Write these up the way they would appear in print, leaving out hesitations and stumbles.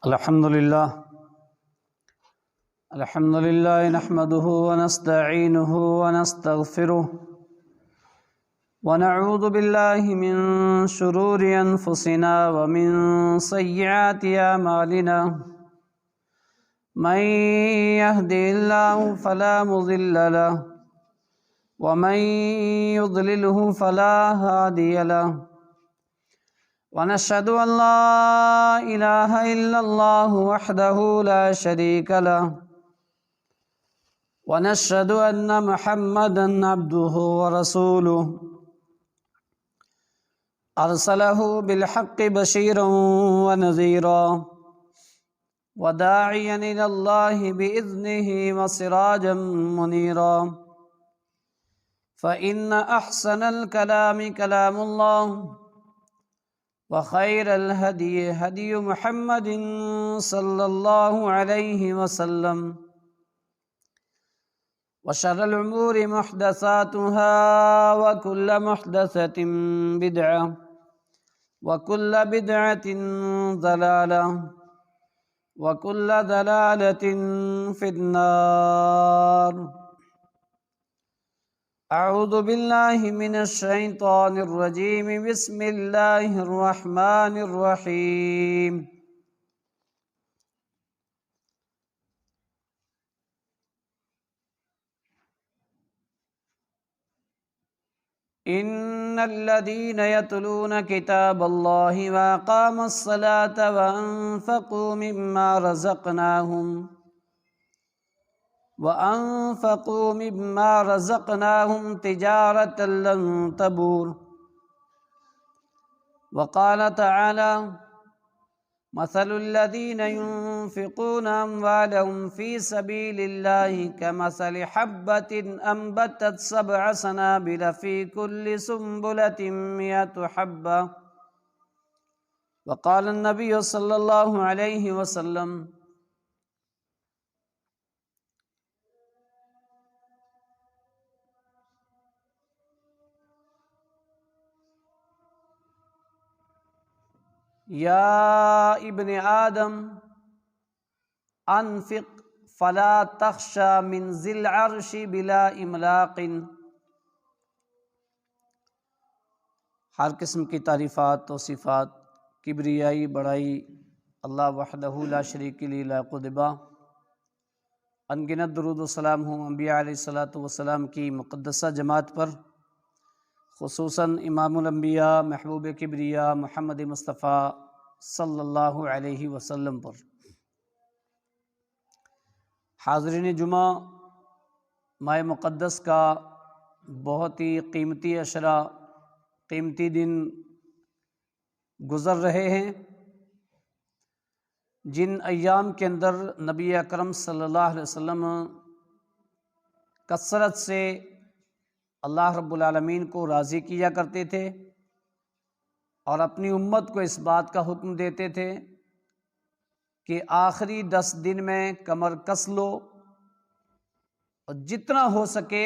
الحمد لله نحمده ونستعينه ونستغفره ونعوذ بالله من شرور أنفسنا ومن سيئات أعمالنا من يهده الله فلا مضل له ومن يضلله فلا هادي له ونشهد أن لا إله إلا الله وحده لا شريك له ونشهد أن محمدا عبده ورسوله أرسله بالحق بشيرا ونذيرا وداعيا إلى الله بإذنه وسراجا منيرا فإن أحسن الكلام كلام الله وخير الهدي هدي محمد صلى الله عليه وسلم وشر الأمور محدثاتها وكل محدثة بدعة وكل بدعة ضلالة وكل ضلالة في النار. أعوذ بالله من الشيطان الرجيم. بسم الله الرحمن الرحيم. إن الذين يتلون كتاب الله وأقاموا الصلاة وأنفقوا مما رزقناهم تجارة لن تبور. وقال تعالى: مثل الذين ينفقون أموالهم في سبيل الله كمثل حبة أنبتت 7 سنابل في كل سنبلة 100 حبة. وقال النبي صلى الله عليه وسلم: یا ابن آدم انفق فلا تخشى من ذی العرش بلا املاق. ہر قسم کی تعریفات و صفات، کبریائی، بڑائی اللہ وحدہ لا شریک لی لائق و دبا. انگنت درود و سلام ہوں انبیاء علیہ السلام کی مقدسہ جماعت پر، خصوصاً امام الانبیاء محبوب کبریا محمد مصطفیٰ صلی اللہ علیہ وسلم پر. حاضرین جمعہ، ماہ مقدس کا بہت ہی قیمتی عشرہ، قیمتی دن گزر رہے ہیں، جن ایام کے اندر نبی اکرم صلی اللہ علیہ وسلم کثرت سے اللہ رب العالمین کو راضی کیا کرتے تھے اور اپنی امت کو اس بات کا حکم دیتے تھے کہ آخری 10 دن میں کمر کس لو اور جتنا ہو سکے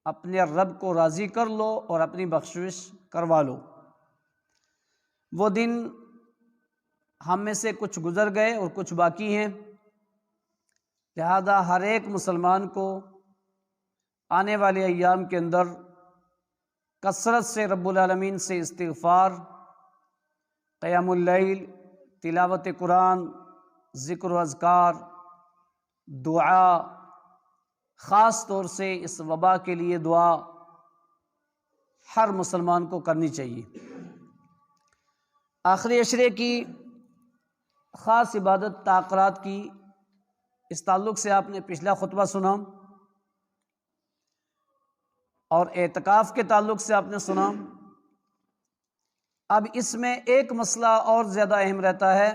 اپنے رب کو راضی کر لو اور اپنی بخشش کروا لو. وہ دن ہم میں سے کچھ گزر گئے اور کچھ باقی ہیں، لہذا ہر ایک مسلمان کو آنے والے ایام کے اندر کثرت سے رب العالمین سے استغفار، قیام اللیل، تلاوت قرآن، ذکر و اذکار، دعا، خاص طور سے اس وبا کے لیے دعا ہر مسلمان کو کرنی چاہیے. آخری عشرے کی خاص عبادت تاقرات کی، اس تعلق سے آپ نے پچھلا خطبہ سنا اور اعتکاف کے تعلق سے آپ نے سنا. اب اس میں ایک مسئلہ اور زیادہ اہم رہتا ہے،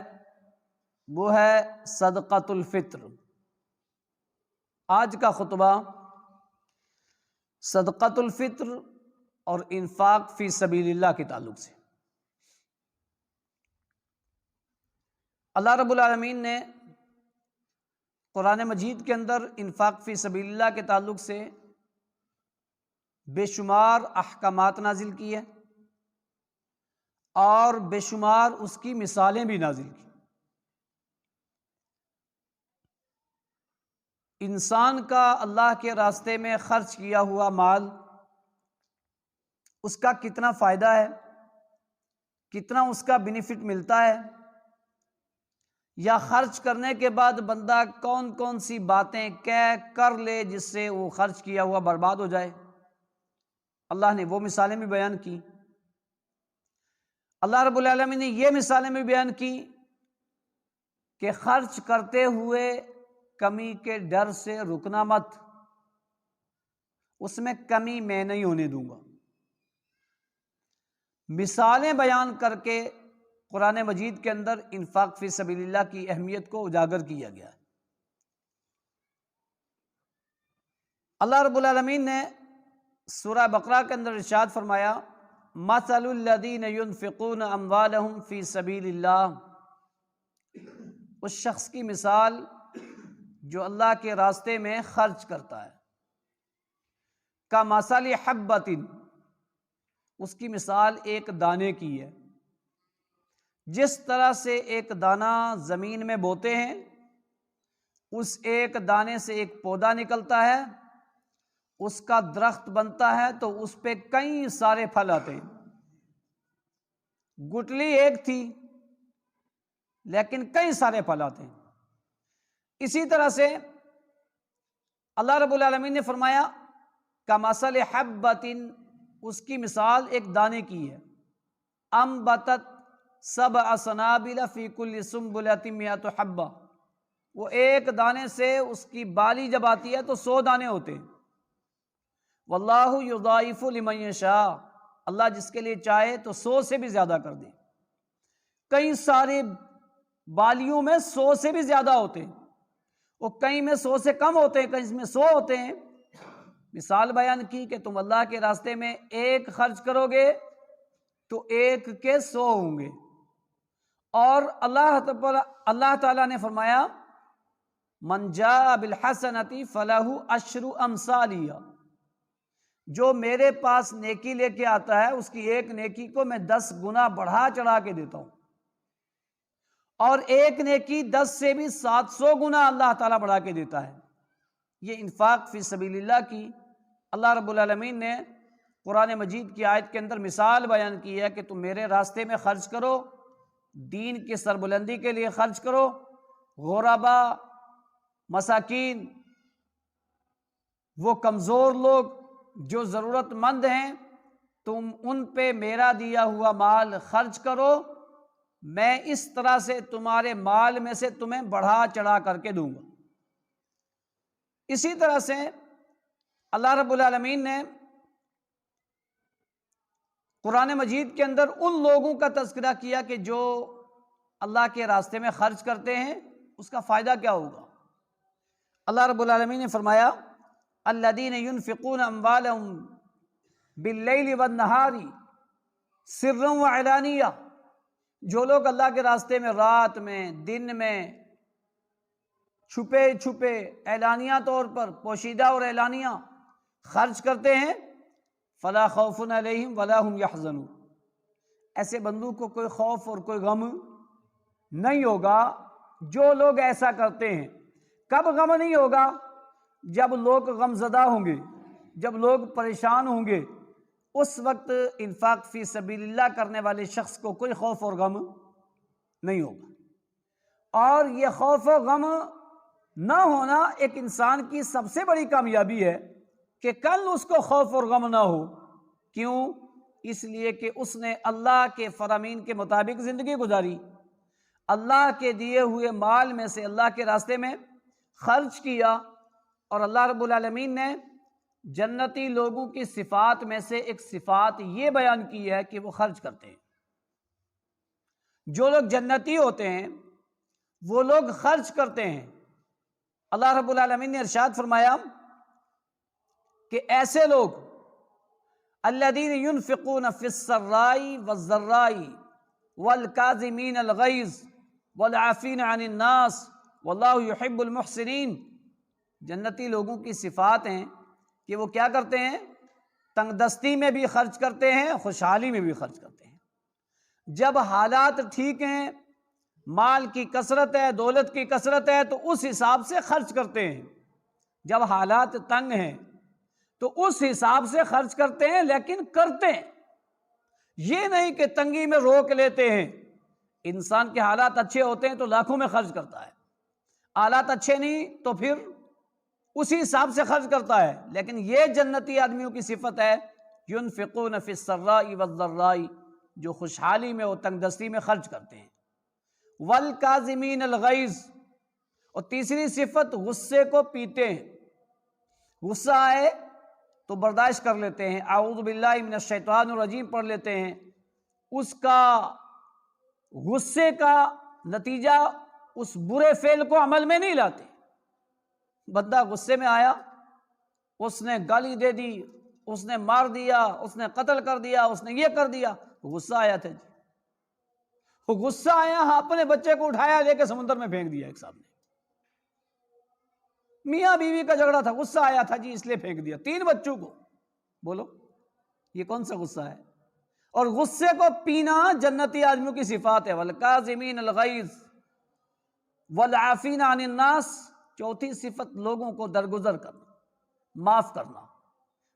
وہ ہے صدقۃ الفطر. آج کا خطبہ صدقۃ الفطر اور انفاق فی سبیل اللہ کے تعلق سے. اللہ رب العالمین نے قرآن مجید کے اندر انفاق فی سبیل اللہ کے تعلق سے بے شمار احکامات نازل کیے اور بے شمار اس کی مثالیں بھی نازل کی. انسان کا اللہ کے راستے میں خرچ کیا ہوا مال، اس کا کتنا فائدہ ہے، کتنا اس کا بینیفٹ ملتا ہے، یا خرچ کرنے کے بعد بندہ کون کون سی باتیں کر لے جس سے وہ خرچ کیا ہوا برباد ہو جائے۔ اللہ نے وہ مثالیں بھی بیان کی، اللہ رب العالمین نے یہ مثالیں بھی بیان کی کہ خرچ کرتے ہوئے کمی کے ڈر سے رکنا مت، اس میں کمی میں نہیں ہونے دوں گا۔ مثالیں بیان کر کے قرآن مجید کے اندر انفاق فی سبیل اللہ کی اہمیت کو اجاگر کیا گیا ہے۔ اللہ رب العالمین نے سورہ بقرہ کے اندر ارشاد فرمایا، مثل الذین ينفقون اموالهم فی سبیل اللہ، اس شخص کی مثال جو اللہ کے راستے میں خرچ کرتا ہے، کمثل حبۃ، اس کی مثال ایک دانے کی ہے۔ جس طرح سے ایک دانہ زمین میں بوتے ہیں، اس ایک دانے سے ایک پودا نکلتا ہے، اس کا درخت بنتا ہے تو اس پہ کئی سارے پھل آتے ہیں۔ گٹلی ایک تھی لیکن کئی سارے پھل آتے ہیں۔ اسی طرح سے اللہ رب العالمین نے فرمایا کمثل حبۃ، اس کی مثال ایک دانے کی ہے، انبتت سبع سنابل فی کل سنبلۃ مئۃ حبۃ، وہ ایک دانے سے اس کی بالی جب آتی ہے تو 100 دانے ہوتے ہیں۔ واللہ یضاعف لمن یشاء، اللہ جس کے لیے چاہے تو 100 سے بھی زیادہ کر دے۔ کئی سارے بالیوں میں 100 سے بھی زیادہ ہوتے ہیں، وہ کئی میں 100 سے کم ہوتے ہیں، کئی میں 100 ہوتے ہیں۔ مثال بیان کی کہ تم اللہ کے راستے میں ایک خرچ کرو گے تو ایک کے 100 ہوں گے، اور اللہ تعالیٰ نے فرمایا من جاء بالحسنۃ فلہ عشر امثالھا، جو میرے پاس نیکی لے کے آتا ہے اس کی ایک نیکی کو میں 10 گنا بڑھا چڑھا کے دیتا ہوں، اور ایک نیکی 10 سے بھی 700 گنا اللہ تعالیٰ بڑھا کے دیتا ہے۔ یہ انفاق فی سبیل اللہ کی اللہ رب العالمین نے قرآن مجید کی آیت کے اندر مثال بیان کی ہے کہ تم میرے راستے میں خرچ کرو، دین کی سربلندی کے لیے خرچ کرو، غربا، مساکین، وہ کمزور لوگ جو ضرورت مند ہیں، تم ان پہ میرا دیا ہوا مال خرچ کرو، میں اس طرح سے تمہارے مال میں سے تمہیں بڑھا چڑھا کر کے دوں گا۔ اسی طرح سے اللہ رب العالمین نے قرآن مجید کے اندر ان لوگوں کا تذکرہ کیا کہ جو اللہ کے راستے میں خرچ کرتے ہیں، اس کا فائدہ کیا ہوگا۔ اللہ رب العالمین نے فرمایا الذین ينفقون اموالهم باللیل والنہار سرا وعلانیہ، جو لوگ اللہ کے راستے میں رات میں، دن میں، چھپے چھپے، اعلانیہ طور پر، پوشیدہ اور اعلانیہ خرچ کرتے ہیں، فلا خوف علیہم ولا هم یحزنون، ایسے بندوں کو کوئی خوف اور کوئی غم نہیں ہوگا۔ جو لوگ ایسا کرتے ہیں، کب غم نہیں ہوگا؟ جب لوگ غم زدہ ہوں گے، جب لوگ پریشان ہوں گے، اس وقت انفاق فی سبیل اللہ کرنے والے شخص کو کوئی خوف اور غم نہیں ہوگا۔ اور یہ خوف و غم نہ ہونا ایک انسان کی سب سے بڑی کامیابی ہے کہ کل اس کو خوف اور غم نہ ہو۔ کیوں؟ اس لیے کہ اس نے اللہ کے فرامین کے مطابق زندگی گزاری، اللہ کے دیے ہوئے مال میں سے اللہ کے راستے میں خرچ کیا، اور اللہ رب العالمین نے جنتی لوگوں کی صفات میں سے ایک صفات یہ بیان کی ہے کہ وہ خرچ کرتے ہیں۔ جو لوگ جنتی ہوتے ہیں وہ لوگ خرچ کرتے ہیں۔ اللہ رب العالمین نے ارشاد فرمایا کہ ایسے لوگ الذین ينفقون فی السراء والضراء والکاظمین الغیظ والعافین عن الناس واللہ یحب المحسنین، جنتی لوگوں کی صفات ہیں کہ وہ کیا کرتے ہیں؟ تنگ دستی میں بھی خرچ کرتے ہیں، خوشحالی میں بھی خرچ کرتے ہیں۔ جب حالات ٹھیک ہیں، مال کی کثرت ہے، دولت کی کثرت ہے، تو اس حساب سے خرچ کرتے ہیں، جب حالات تنگ ہیں تو اس حساب سے خرچ کرتے ہیں، لیکن کرتے ہیں، یہ نہیں کہ تنگی میں روک لیتے ہیں۔ انسان کے حالات اچھے ہوتے ہیں تو لاکھوں میں خرچ کرتا ہے، حالات اچھے نہیں تو پھر اسی حساب سے خرچ کرتا ہے۔ لیکن یہ جنتی آدمیوں کی صفت ہے، ينفقون فی السراء والضراء، جو خوشحالی میں اور تنگ دستی میں خرچ کرتے ہیں۔ والکاظمین الغیظ، اور تیسری صفت غصے کو پیتے ہیں، غصہ آئے تو برداشت کر لیتے ہیں، اعوذ باللہ من الشیطان الرجیم پڑھ لیتے ہیں، اس کا غصے کا نتیجہ اس برے فعل کو عمل میں نہیں لاتے۔ بندہ غصے میں آیا، اس نے گالی دے دی، اس نے مار دیا، اس نے قتل کر دیا، اس نے یہ کر دیا، غصہ آیا تھا جی، وہ غصہ آیا، اپنے بچے کو اٹھایا لے کے سمندر میں پھینک دیا ایک صاحب نے، میاں بیوی کا جھگڑا تھا، غصہ آیا تھا جی اس لیے پھینک دیا 3 بچوں کو۔ بولو یہ کون سا غصہ ہے؟ اور غصے کو پینا جنتی آدمیوں کی صفات ہے، والکاظمین الغیظ والعافین عن الناس۔ چوتھی صفت لوگوں کو درگزر کرنا، معاف کرنا۔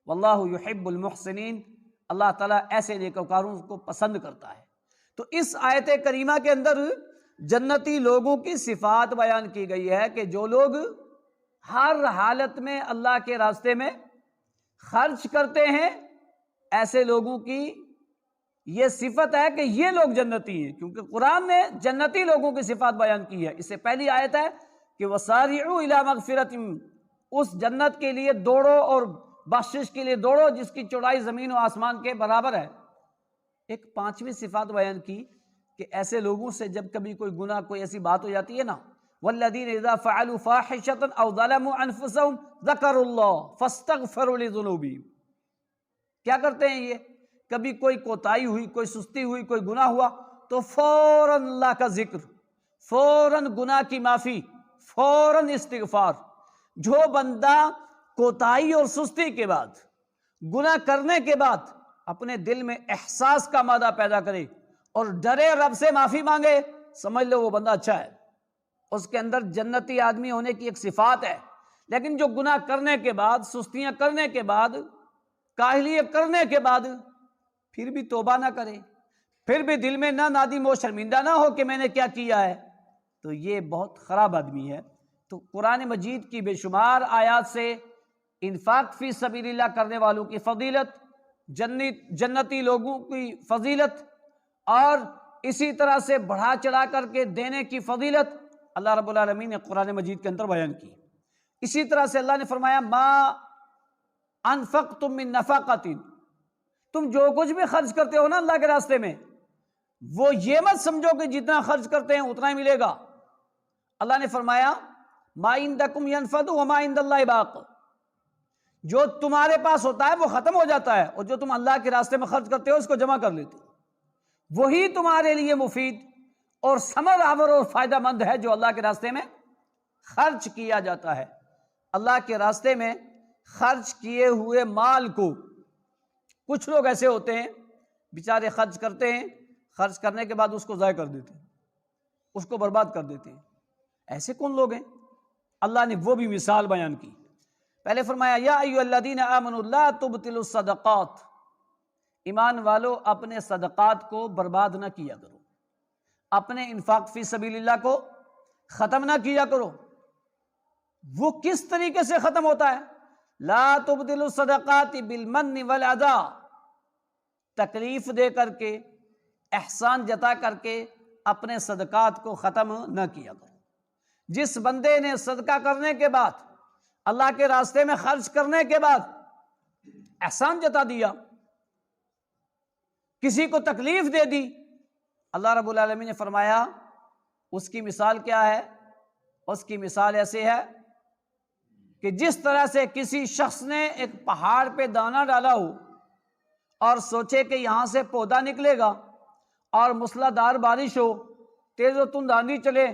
واللہ یحب المحسنین، اللہ تعالیٰ ایسے نیکوکاروں کو پسند کرتا ہے۔ تو اس آیت کریمہ کے اندر جنتی لوگوں کی صفات بیان کی گئی ہے کہ جو لوگ ہر حالت میں اللہ کے راستے میں خرچ کرتے ہیں، ایسے لوگوں کی یہ صفت ہے کہ یہ لوگ جنتی ہیں، کیونکہ قرآن نے جنتی لوگوں کی صفات بیان کی ہے۔ اس سے پہلی آیت ہے کہ وَسَارِعُوا إِلَىٰ مَغْفِرَةٍ، اس جنت کے لیے دوڑو اور بخشش کے لیے دوڑو جس کی چوڑائی زمین و آسمان کے برابر ہے۔ ایک 5ویں صفات بیان کی کہ ایسے لوگوں سے جب کبھی کوئی گناہ، کوئی ایسی بات ہو جاتی ہے نا، وَالَّذِينَ إِذَا فَعَلُوا فَاحِشَةً أَوْ ظَلَمُوا أَنفُسَهُمْ ذَكَرُوا اللَّهَ فَاسْتَغْفَرُوا لِذُنُوبِهِمْ۔ کیا کرتے ہیں یہ؟ کبھی کوئی کوتاہی ہوئی، کوئی سستی ہوئی، کوئی گناہ ہوا تو فوراً اللہ کا ذکر، فوراً گناہ کی معافی، فوراً استغفار۔ جو بندہ کوتاہی اور سستی کے بعد، گناہ کرنے کے بعد اپنے دل میں احساس کا مادہ پیدا کرے اور ڈرے رب سے معافی مانگے، سمجھ لو وہ بندہ اچھا ہے، اس کے اندر جنتی آدمی ہونے کی ایک صفات ہے۔ لیکن جو گناہ کرنے کے بعد، سستیاں کرنے کے بعد، کاہلیاں کرنے کے بعد پھر بھی توبہ نہ کرے، پھر بھی دل میں نہ نادم و شرمندہ نہ ہو کہ میں نے کیا کیا ہے، تو یہ بہت خراب آدمی ہے۔ تو قرآن مجید کی بے شمار آیات سے انفاق فی سبیل اللہ کرنے والوں کی فضیلت، جنتی لوگوں کی فضیلت، اور اسی طرح سے بڑھا چڑھا کر کے دینے کی فضیلت اللہ رب العالمین نے قرآن مجید کے اندر بیان کی۔ اسی طرح سے اللہ نے فرمایا ما انفقتم من نفقۃ، تم جو کچھ بھی خرچ کرتے ہو نا اللہ کے راستے میں، وہ یہ مت سمجھو کہ جتنا خرچ کرتے ہیں اتنا ہی ملے گا۔ اللہ نے فرمایا ما عندکم ینفد وما عند اللہ باق، جو تمہارے پاس ہوتا ہے وہ ختم ہو جاتا ہے، اور جو تم اللہ کے راستے میں خرچ کرتے ہو اس کو جمع کر لیتے ہو، وہی تمہارے لیے مفید اور ثمر آور اور فائدہ مند ہے جو اللہ کے راستے میں خرچ کیا جاتا ہے۔ اللہ کے راستے میں خرچ کیے ہوئے مال کو، کچھ لوگ ایسے ہوتے ہیں بیچارے خرچ کرتے ہیں، خرچ کرنے کے بعد اس کو ضائع کر دیتے ہیں، اس کو برباد کر دیتے ہیں۔ ایسے کون لوگ ہیں؟ اللہ نے وہ بھی مثال بیان کی۔ پہلے فرمایا یا ایھا الذین آمنوا لا تبطلوا الصدقات، ایمان والو اپنے صدقات کو برباد نہ کیا کرو، اپنے انفاق فی سبیل اللہ کو ختم نہ کیا کرو۔ وہ کس طریقے سے ختم ہوتا ہے؟ لا تبطلوا الصدقات بالمن والاذی، تکلیف دے کر کے، احسان جتا کر کے اپنے صدقات کو ختم نہ کیا کرو۔ جس بندے نے صدقہ کرنے کے بعد، اللہ کے راستے میں خرچ کرنے کے بعد احسان جتا دیا، کسی کو تکلیف دے دی، اللہ رب العالمین نے فرمایا اس کی مثال کیا ہے؟ اس کی مثال ایسے ہے کہ جس طرح سے کسی شخص نے ایک پہاڑ پہ دانہ ڈالا ہو اور سوچے کہ یہاں سے پودا نکلے گا، اور موسلا دھار بارش ہو، تیز و تند آندھی چلے،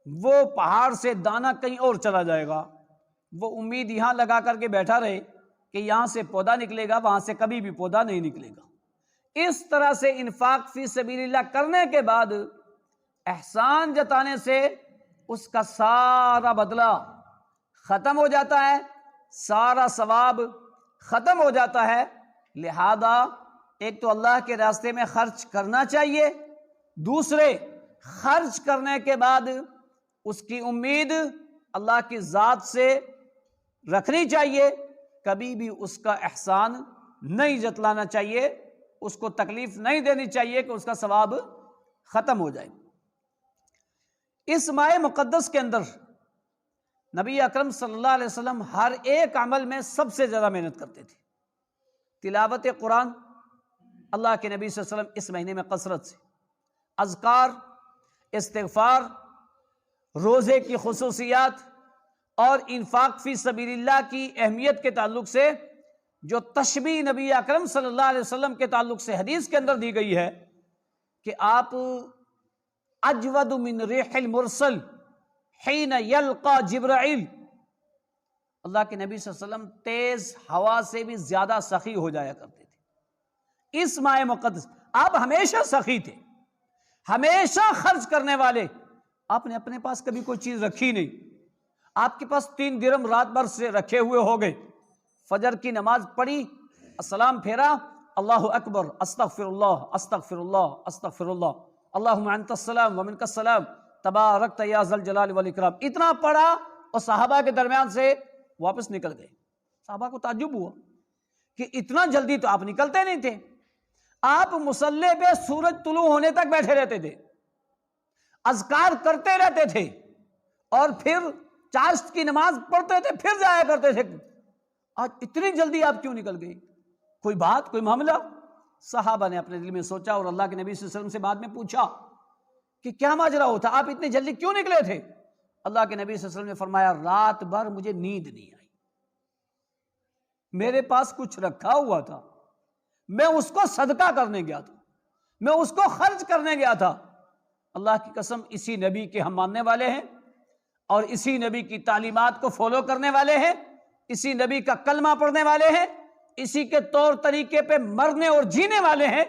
وہ پہاڑ سے دانہ کہیں اور چلا جائے گا، وہ امید یہاں لگا کر کے بیٹھا رہے کہ یہاں سے پودا نکلے گا، وہاں سے کبھی بھی پودا نہیں نکلے گا۔ اس طرح سے انفاق فی سبیل اللہ کرنے کے بعد احسان جتانے سے اس کا سارا بدلہ ختم ہو جاتا ہے، سارا ثواب ختم ہو جاتا ہے۔ لہذا ایک تو اللہ کے راستے میں خرچ کرنا چاہیے، دوسرے خرچ کرنے کے بعد اس کی امید اللہ کی ذات سے رکھنی چاہیے، کبھی بھی اس کا احسان نہیں جتلانا چاہیے، اس کو تکلیف نہیں دینی چاہیے کہ اس کا ثواب ختم ہو جائے۔ اس ماہ مقدس کے اندر نبی اکرم صلی اللہ علیہ وسلم ہر ایک عمل میں سب سے زیادہ محنت کرتے تھے۔ تلاوت قرآن، اللہ کے نبی صلی اللہ علیہ وسلم اس مہینے میں کثرت سے اذکار، استغفار، روزے کی خصوصیات اور انفاق فی سبیل اللہ کی اہمیت کے تعلق سے جو تشبیہ نبی اکرم صلی اللہ علیہ وسلم کے تعلق سے حدیث کے اندر دی گئی ہے کہ آپ اجود من ریح المرسل حین یلقا جبرائیل، اللہ کے نبی صلی اللہ علیہ وسلم تیز ہوا سے بھی زیادہ سخی ہو جایا کرتے تھے۔ اس ماہ مقدس آپ ہمیشہ سخی تھے، ہمیشہ خرچ کرنے والے۔ آپ نے اپنے پاس کبھی کوئی چیز رکھی نہیں، آپ کے پاس 3 درہم رات بھر سے رکھے ہوئے ہو گئے، فجر کی نماز پڑھی، السلام پھیرا، اللہ اکبر، استغفر اللہ استغفر اللہ استغفر اللہ، اللہم انت السلام ومنک السلام تبارکت یا ذا الجلال والاکرام، اتنا پڑھا اور صحابہ کے درمیان سے واپس نکل گئے۔ صحابہ کو تعجب ہوا کہ اتنا جلدی تو آپ نکلتے نہیں تھے، آپ مصلی پہ سورج طلوع ہونے تک بیٹھے رہتے تھے، اذکار کرتے رہتے تھے، اور پھر چاشت کی نماز پڑھتے تھے، پھر جایا کرتے تھے۔ آج اتنی جلدی آپ کیوں نکل گئے؟ کوئی بات، کوئی معاملہ؟ صحابہ نے اپنے دل میں سوچا اور اللہ کے نبی صلی اللہ علیہ وسلم سے بعد میں پوچھا کہ کیا ماجرا ہوتا، آپ اتنی جلدی کیوں نکلے تھے؟ اللہ کے نبی صلی اللہ علیہ وسلم نے فرمایا، رات بھر مجھے نیند نہیں آئی، میرے پاس کچھ رکھا ہوا تھا، میں اس کو صدقہ کرنے گیا تھا، میں اس کو خرچ کرنے گیا تھا۔ اللہ کی قسم، اسی نبی کے ہم ماننے والے ہیں اور اسی نبی کی تعلیمات کو فالو کرنے والے ہیں، اسی نبی کا کلمہ پڑھنے والے ہیں، اسی کے طور طریقے پہ مرنے اور جینے والے ہیں،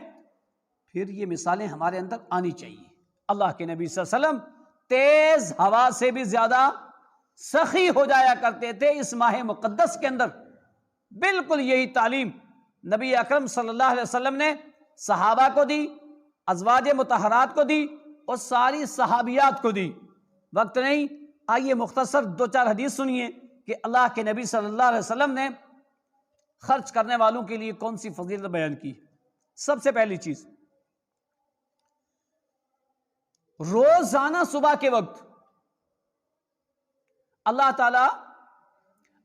پھر یہ مثالیں ہمارے اندر آنی چاہیے۔ اللہ کے نبی صلی اللہ علیہ وسلم تیز ہوا سے بھی زیادہ سخی ہو جایا کرتے تھے۔ اس ماہ مقدس کے اندر بالکل یہی تعلیم نبی اکرم صلی اللہ علیہ وسلم نے صحابہ کو دی، ازواج مطہرات کو دی اور ساری صحابیات کو دی۔ وقت نہیں، آئیے مختصر 2-4 حدیث سنیے کہ اللہ کے نبی صلی اللہ علیہ وسلم نے خرچ کرنے والوں کے لیے کون سی فضیلت بیان کی۔ سب سے پہلی چیز، روزانہ صبح کے وقت اللہ تعالی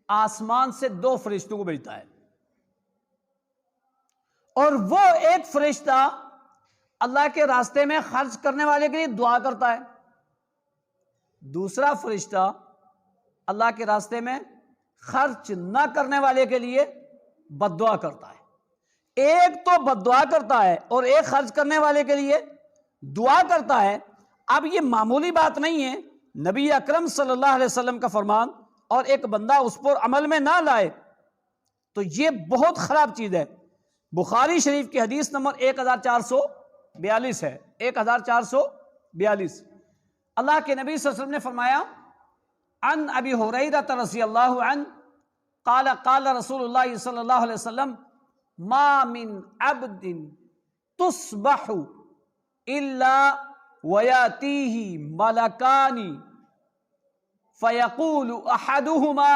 آسمان سے 2 فرشتوں کو بھیجتا ہے، اور وہ ایک فرشتہ اللہ کے راستے میں خرچ کرنے والے کے لیے دعا کرتا ہے، دوسرا فرشتہ اللہ کے راستے میں خرچ نہ کرنے والے کے لیے بد دعا کرتا ہے۔ ایک تو بد دعا کرتا ہے اور ایک خرچ کرنے والے کے لیے دعا کرتا ہے۔ اب یہ معمولی بات نہیں ہے، نبی اکرم صلی اللہ علیہ وسلم کا فرمان اور ایک بندہ اس پر عمل میں نہ لائے تو یہ بہت خراب چیز ہے۔ بخاری شریف کی حدیث نمبر 1442 ہے، 1442۔ اللہ کے نبی صلی اللہ علیہ وسلم نے فرمایا، عن ابی ہریرہ رضی اللہ عنہ قال قال رسول اللہ صلی اللہ علیہ وسلم، ما من عبد تصبح الا ویاتیہ ملکان فیقول احدہما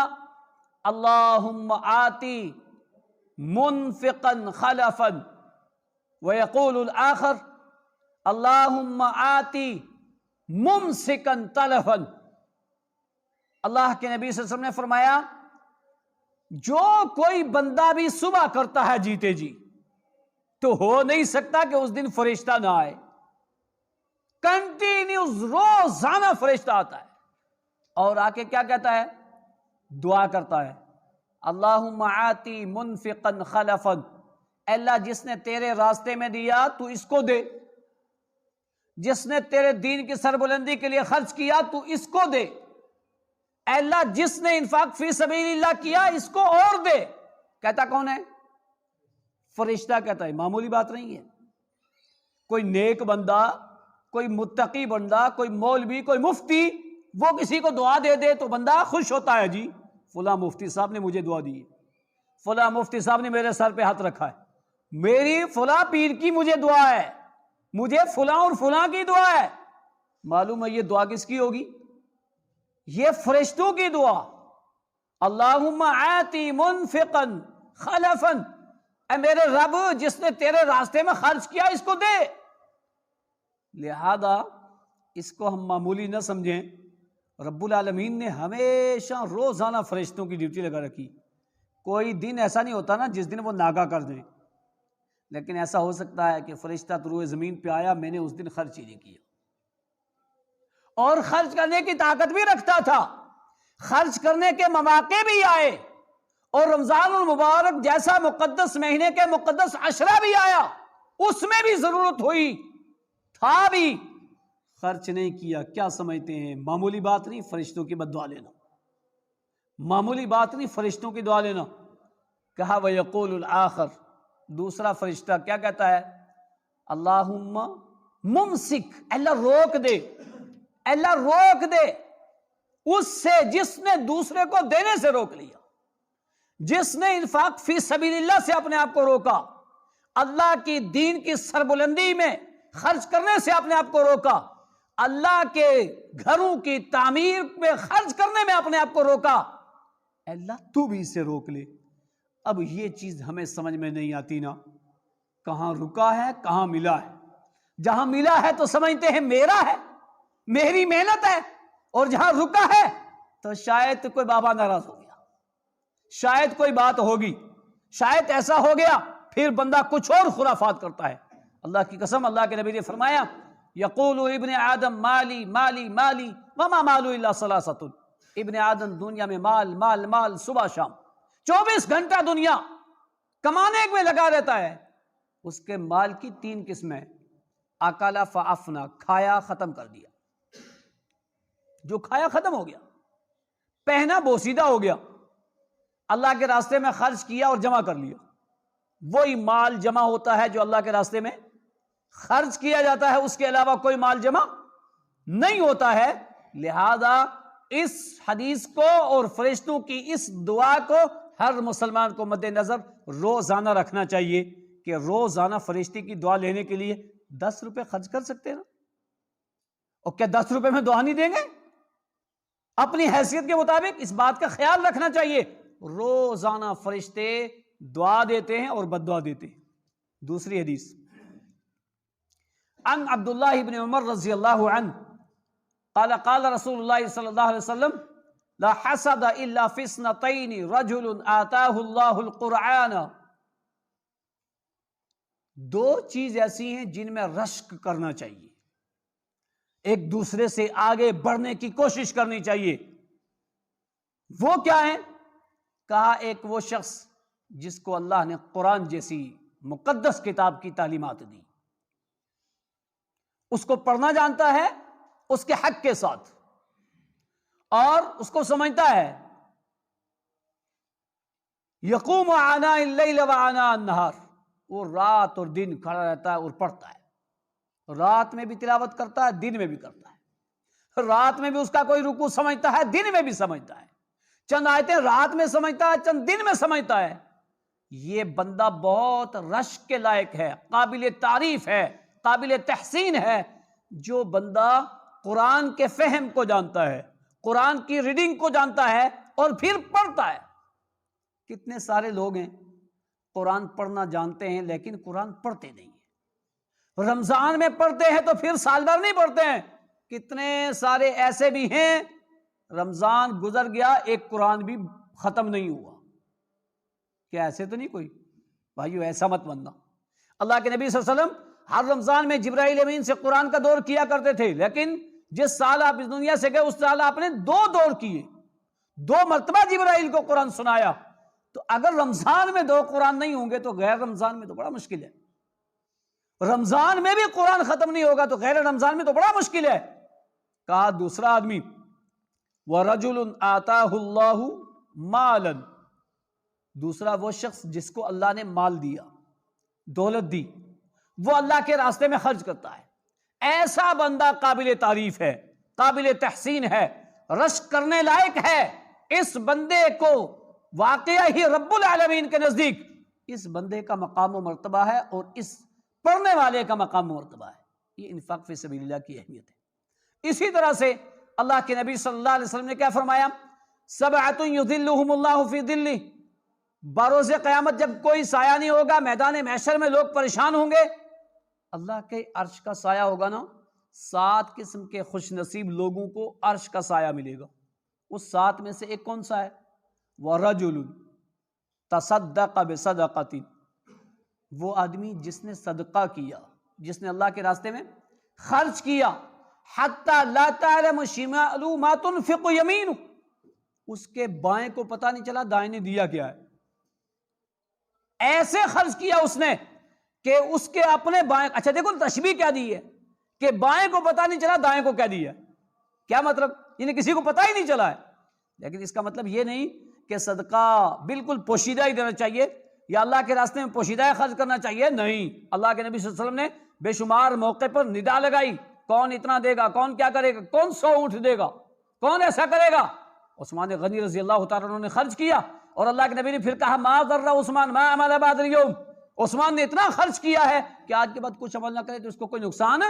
اللہم آتی منفقا خلفا ویقول الآخر اللہم آتی ممسکا تلفا۔ اللہ کے نبی صلی اللہ علیہ وسلم نے فرمایا، جو کوئی بندہ بھی صبح کرتا ہے جیتے جی، تو ہو نہیں سکتا کہ اس دن فرشتہ نہ آئے۔ کنٹینیوز روزانہ فرشتہ آتا ہے اور آ کے کیا کہتا ہے؟ دعا کرتا ہے، اللہم آتی منفقا خلفا، اے اللہ جس نے تیرے راستے میں دیا تو اس کو دے، جس نے تیرے دین کی سربلندی کے لیے خرچ کیا تو اس کو دے، اے اللہ جس نے انفاق فی سبیل اللہ کیا اس کو اور دے۔ کہتا کون ہے؟ فرشتہ کہتا ہے، معمولی بات نہیں ہے۔ کوئی نیک بندہ، کوئی متقی بندہ، کوئی مولوی، کوئی مفتی وہ کسی کو دعا دے دے تو بندہ خوش ہوتا ہے جی، فلاں مفتی صاحب نے مجھے دعا دی ہے، فلاں مفتی صاحب نے میرے سر پہ ہاتھ رکھا ہے، میری فلاں پیر کی مجھے دعا ہے، مجھے فلاں اور فلاں کی دعا ہے۔ معلوم ہے یہ دعا کس کی ہوگی؟ یہ فرشتوں کی دعا۔ اللہم آتی منفقا خلفا، اے میرے رب جس نے تیرے راستے میں خرچ کیا اس کو دے۔ لہذا اس کو ہم معمولی نہ سمجھیں، رب العالمین نے ہمیشہ روزانہ فرشتوں کی ڈیوٹی لگا رکھی۔ کوئی دن ایسا نہیں ہوتا نا جس دن وہ ناگا کر دیں، لیکن ایسا ہو سکتا ہے کہ فرشتہ طلوع زمین پہ آیا، میں نے اس دن خرچ ہی نہیں کیا، اور خرچ کرنے کی طاقت بھی رکھتا تھا، خرچ کرنے کے مواقع بھی آئے، اور رمضان المبارک جیسا مقدس مہینے کے مقدس عشرہ بھی آیا، اس میں بھی ضرورت ہوئی، تھا بھی، خرچ نہیں کیا۔ کیا سمجھتے ہیں معمولی بات نہیں فرشتوں کی بد دعا لینا؟ معمولی بات نہیں فرشتوں کی دعا لینا۔ کہا وَيَقُولُ الْآخَرُ، دوسرا فرشتہ کیا کہتا ہے؟ اللہم ممسک، اللہ روک دے، اللہ روک دے اس سے جس نے دوسرے کو دینے سے روک لیا، جس نے انفاق فی سبیل اللہ سے اپنے آپ کو روکا، اللہ کی دین کی سربلندی میں خرچ کرنے سے اپنے آپ کو روکا، اللہ کے گھروں کی تعمیر میں خرچ کرنے میں اپنے آپ کو روکا، اللہ تو بھی اسے روک لے۔ اب یہ چیز ہمیں سمجھ میں نہیں آتی نا، کہاں رکا ہے کہاں ملا ہے۔ جہاں ملا ہے تو سمجھتے ہیں میرا ہے، میری محنت ہے، اور جہاں رکا ہے تو شاید کوئی بابا ناراض ہو گیا، شاید کوئی بات ہوگی، شاید ایسا ہو گیا، پھر بندہ کچھ اور خرافات کرتا ہے۔ اللہ کی قسم، اللہ کے نبی نے فرمایا یقول ابن آدم مالی مالی مالی وما مال الا ثلاثۃ، ابن آدم دنیا میں مال مال مال، صبح شام 24 گھنٹہ دنیا کمانے میں لگا رہتا ہے، اس کے مال کی 3 قسمیں: اکلا فافنا، کھایا ختم کر دیا، جو کھایا ختم ہو گیا، پہنا بوسیدہ ہو گیا، اللہ کے راستے میں خرچ کیا اور جمع کر لیا، وہی مال جمع ہوتا ہے جو اللہ کے راستے میں خرچ کیا جاتا ہے، اس کے علاوہ کوئی مال جمع نہیں ہوتا ہے۔ لہذا اس حدیث کو اور فرشتوں کی اس دعا کو ہر مسلمان کو مد نظر روزانہ رکھنا چاہیے کہ روزانہ فرشتے کی دعا لینے کے لیے 10 روپے خرچ کر سکتے ہیں نا، اور کیا 10 روپے میں دعا نہیں دیں گے؟ اپنی حیثیت کے مطابق اس بات کا خیال رکھنا چاہیے، روزانہ فرشتے دعا دیتے ہیں اور بد دعا دیتے ہیں۔ دوسری حدیث عن عبداللہ بن عمر رضی اللہ عنہ قال قال رسول اللہ صلی اللہ علیہ وسلم لا حسد الا فی اثنتین رجل آتاہ اللہ القرآن، دو چیز ایسی ہیں جن میں رشک کرنا چاہیے، ایک دوسرے سے آگے بڑھنے کی کوشش کرنی چاہیے۔ وہ کیا ہے؟ کہا ایک وہ شخص جس کو اللہ نے قرآن جیسی مقدس کتاب کی تعلیمات دی، اس کو پڑھنا جانتا ہے اس کے حق کے ساتھ، اور اس کو سمجھتا ہے، یقوم آناء اللیل و آناء النہار، وہ رات اور دن کھڑا رہتا ہے اور پڑھتا ہے، رات میں بھی تلاوت کرتا ہے، دن میں بھی کرتا ہے، رات میں بھی اس کا کوئی رکوع سمجھتا ہے، دن میں بھی سمجھتا ہے، چند آیتیں رات میں سمجھتا ہے، چند دن میں سمجھتا ہے۔ یہ بندہ بہت رشک کے لائق ہے، قابل تعریف ہے، قابل تحسین ہے، جو بندہ قرآن کے فہم کو جانتا ہے، قرآن کی ریڈنگ کو جانتا ہے اور پھر پڑھتا ہے۔ کتنے سارے لوگ ہیں قرآن پڑھنا جانتے ہیں لیکن قرآن پڑھتے نہیں ہیں، رمضان میں پڑھتے ہیں تو پھر سال بھر نہیں پڑھتے ہیں۔ کتنے سارے ایسے بھی ہیں رمضان گزر گیا ایک قرآن بھی ختم نہیں ہوا۔ کیا ایسے تو نہیں کوئی؟ بھائیو ایسا مت بننا۔ اللہ کے نبی صلی اللہ علیہ وسلم ہر رمضان میں جبرائیل امین سے قرآن کا دور کیا کرتے تھے، لیکن جس سال آپ اس دنیا سے گئے اس سال آپ نے 2 دور کیے، 2 مرتبہ جبرائیل کو قرآن سنایا۔ تو اگر رمضان میں 2 قرآن نہیں ہوں گے تو غیر رمضان میں تو بڑا مشکل ہے، رمضان میں بھی قرآن ختم نہیں ہوگا تو غیر رمضان میں تو بڑا مشکل ہے۔ کہا دوسرا آدمی وَرَجُلٌ آتَاهُ اللَّهُ مَالًا، دوسرا وہ شخص جس کو اللہ نے مال دیا، دولت دی، وہ اللہ کے راستے میں خرچ کرتا ہے، ایسا بندہ قابل تعریف ہے، قابل تحسین ہے، رشک کرنے لائق ہے، اس بندے کو واقعہ ہی رب العالمین کے نزدیک اس بندے کا مقام و مرتبہ ہے اور اس پڑھنے والے کا مقام و مرتبہ ہے. یہ انفاق فی سبیل اللہ کی اہمیت ہے. اسی طرح سے اللہ کے نبی صلی اللہ علیہ وسلم نے کیا فرمایا؟ سبعۃ یظلھم اللہ فی ظلہ، بروز قیامت جب کوئی سایہ نہیں ہوگا، میدان محشر میں لوگ پریشان ہوں گے، اللہ کے عرش کا سایہ ہوگا نا، 7 قسم کے خوش نصیب لوگوں کو عرش کا سایہ ملے گا. اس 7 میں سے ایک کون سا ہے؟ وَرَجُلٌ تَصَدَّقَ بِصَدَقَةٍ، وہ آدمی جس نے صدقہ کیا، جس نے اللہ کے راستے میں خرچ کیا، حَتَّى لَا تَعْلَمُ شِمَالُهُ مَا تُنْفِقُ يَمِينُهُ، اس کے بائیں کو پتہ نہیں چلا دائیں نے دیا کیا ہے. ایسے خرچ کیا اس نے کہ اس کے اپنے بائیں، اچھا دیکھو تشبیہ کیا دی ہے کہ بائیں کو پتہ نہیں چلا دائیں کو کیا دیا. کیا مطلب؟ یعنی کسی کو پتہ ہی نہیں چلا ہے. لیکن اس کا مطلب یہ نہیں کہ صدقہ بالکل پوشیدہ ہی دینا چاہیے یا اللہ کے راستے میں پوشیدہ خرچ کرنا چاہیے. نہیں، اللہ کے نبی صلی اللہ علیہ وسلم نے بے شمار موقع پر ندا لگائی، کون اتنا دے گا، کون کیا کرے گا، کون 100 اونٹ دے گا، کون ایسا کرے گا. عثمان غنی رضی اللہ تعالیٰ عنہ نے خرچ کیا اور اللہ کے نبی نے پھر کہا ما ضر عثمان ما عمل بعد اليوم، عثمان نے اتنا خرچ کیا ہے کہ آج کے بعد کچھ عمل نہ کرے تو اس کو کوئی نقصان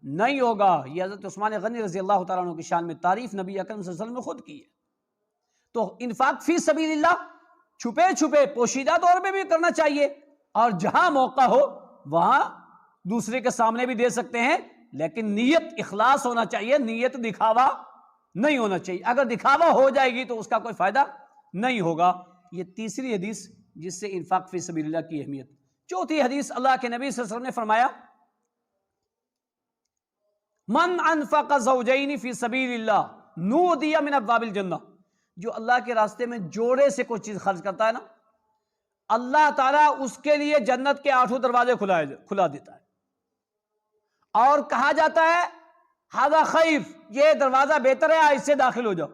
نہیں ہوگا. یہ حضرت عثمان غنی رضی اللہ تعالیٰ عنہ کی شان میں تعریف نبی اکرم صلی اللہ علیہ وسلم نے خود کی ہے. تو انفاق فی سبیل اللہ چھپے چھپے پوشیدہ طور پہ بھی کرنا چاہیے، اور جہاں موقع ہو وہاں دوسرے کے سامنے بھی دے سکتے ہیں، لیکن نیت اخلاص ہونا چاہیے، نیت دکھاوا نہیں ہونا چاہیے. اگر دکھاوا ہو جائے گی تو اس کا کوئی فائدہ نہیں ہوگا. یہ تیسری حدیث جس سے انفاق فی سبیل اللہ کی اہمیت. چوتھی حدیث اللہ کے نبی صلی اللہ علیہ وسلم نے فرمایا من انفق زوجین فی سبیل اللہ نودی من ابواب الجنہ، جو اللہ کے راستے میں جوڑے سے کوئی چیز خرچ کرتا ہے نا، اللہ تعالیٰ اس کے لیے جنت کے 8 دروازے کھلا دیتا ہے، اور کہا جاتا ہے ھذا خیر، یہ دروازہ بہتر ہے، اس سے داخل ہو جاؤ.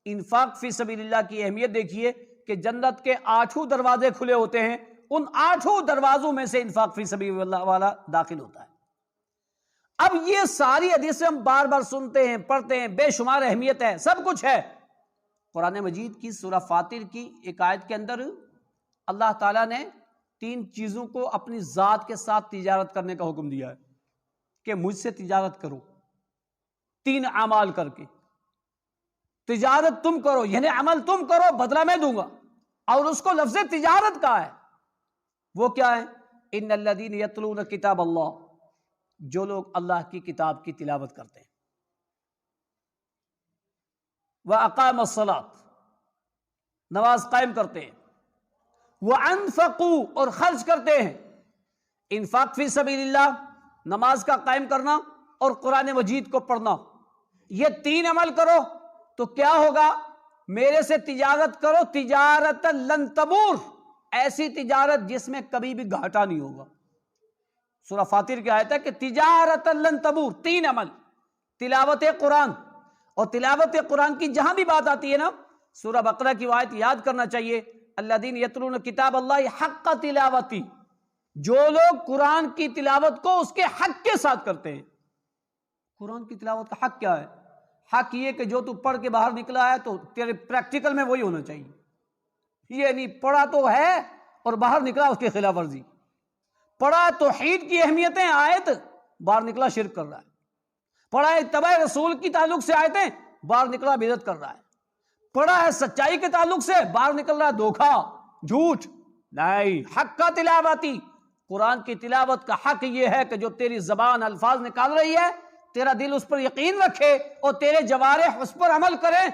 انفاق فی سبیل اللہ کی اہمیت دیکھیے کہ جنت کے 8 دروازے کھلے ہوتے ہیں، ان 8 دروازوں میں سے انفاق فی سبیل اللہ والا داخل ہوتا ہے. اب یہ ساری حدیثیں ہم بار بار سنتے ہیں، پڑھتے ہیں، بے شمار اہمیت ہے، سب کچھ ہے. قرآن مجید کی سورہ فاطر کی ایک آیت کے اندر اللہ تعالیٰ نے 3 چیزوں کو اپنی ذات کے ساتھ تجارت کرنے کا حکم دیا ہے کہ مجھ سے تجارت کرو. 3 اعمال کر کے تجارت تم کرو، یعنی عمل تم کرو، بدلہ میں دوں گا. اور اس کو لفظ تجارت کا ہے، وہ کیا ہے؟ ان الذین یتلون کتاب اللہ، جو لوگ اللہ کی کتاب کی تلاوت کرتے ہیں، وَأَقَامَ الصَّلَاةَ، نماز قائم کرتے ہیں، وَأَنفَقُوا، اور خرچ کرتے ہیں. انفاق فی سبیل اللہ، نماز کا قائم کرنا اور قرآن مجید کو پڑھنا، یہ 3 عمل کرو تو کیا ہوگا؟ میرے سے تجارت کرو، تجارت لن تبور، ایسی تجارت جس میں کبھی بھی گھاٹا نہیں ہوگا. سورہ فاطر کی آیت ہے کہ تجارت لن تبور، 3 عمل، تلاوت قرآن، اور تلاوت قرآن کی جہاں بھی بات آتی ہے نا، سورہ بقرہ کی آیت یاد کرنا چاہیے، الذین یتلون کتاب اللہ حق تلاوتی، جو لوگ قرآن کی تلاوت کو اس کے حق کے ساتھ کرتے ہیں. قرآن کی تلاوت کا حق کیا ہے؟ حق یہ کہ جو تو پڑھ کے باہر نکلا ہے تو تیرے پریکٹیکل میں وہی ہونا چاہیے. یہ نہیں پڑھا تو ہے اور باہر نکلا اس کے خلاف ورزی، پڑھا توحید کی اہمیتیں آیت، باہر نکلا شرک کر رہا ہے، پڑھا ہے اتباع رسول کی تعلق سے آیتیں، باہر نکلا بدعت کر رہا ہے، پڑھا ہے سچائی کے تعلق سے، باہر نکل رہا ہے دھوکا، جھوٹ. نہیں، حق کا تلاوتی، قرآن کی تلاوت کا حق یہ ہے کہ جو تیری زبان الفاظ نکال رہی ہے، تیرا دل اس پر یقین رکھے اور تیرے جوارح اس پر عمل کریں.